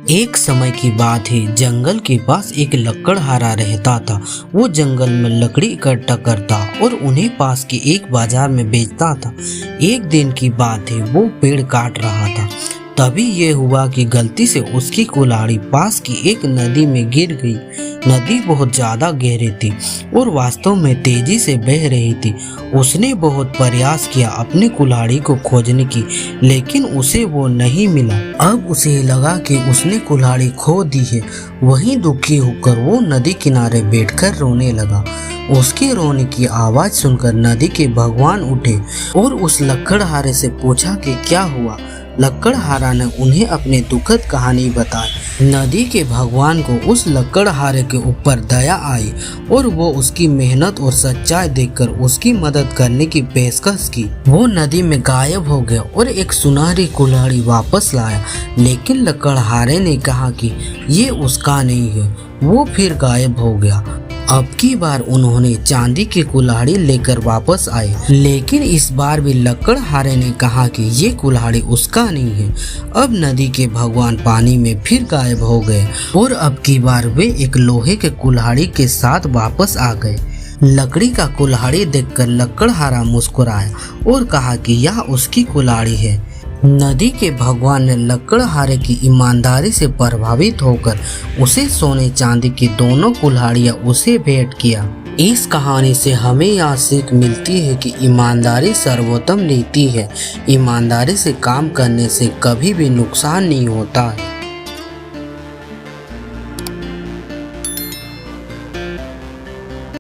एक समय की बात है, जंगल के पास एक लकड़हारा रहता था। वो जंगल में लकड़ी इकट्ठा करता और उन्हें पास के एक बाजार में बेचता था। एक दिन की बात है, वो पेड़ काट रहा था। तभी ये हुआ कि गलती से उसकी कुल्हाड़ी पास की एक नदी में गिर गई। नदी बहुत ज्यादा गहरी थी और वास्तव में तेजी से बह रही थी। उसने बहुत प्रयास किया अपनी कुल्हाड़ी को खोजने की, लेकिन उसे वो नहीं मिला। अब उसे लगा कि उसने कुल्हाड़ी खो दी है। वहीं दुखी होकर वो नदी किनारे बैठकर रोने लगा। उसके रोने की आवाज सुनकर नदी के भगवान उठे और उस लकड़हारे से पूछा कि क्या हुआ। लकड़हारा ने उन्हें अपनी दुखद कहानी बताई। नदी के भगवान को उस लकड़हारे के ऊपर दया आई और वो उसकी मेहनत और सच्चाई देखकर उसकी मदद करने की पेशकश की। वो नदी में गायब हो गया और एक सुनहरी कुल्हाड़ी वापस लाया, लेकिन लकड़हारे ने कहा कि ये उसका नहीं है। वो फिर गायब हो गया। अब की बार उन्होंने चांदी की कुल्हाड़ी लेकर वापस आए, लेकिन इस बार भी लकड़हारे ने कहा कि ये कुल्हाड़ी उसका नहीं है। अब नदी के भगवान पानी में फिर गायब हो गए और अब की बार वे एक लोहे के कुल्हाड़ी के साथ वापस आ गए। लकड़ी का कुल्हाड़ी देखकर लकड़हारा मुस्कुराया और कहा कि यह उसकी कुल्हाड़ी है। नदी के भगवान ने लकड़हारे की ईमानदारी से प्रभावित होकर उसे सोने चांदी की दोनों कुल्हाड़ियां उसे भेंट किया। इस कहानी से हमें यह सीख मिलती है कि ईमानदारी सर्वोत्तम नीति है। ईमानदारी से काम करने से कभी भी नुकसान नहीं होता है।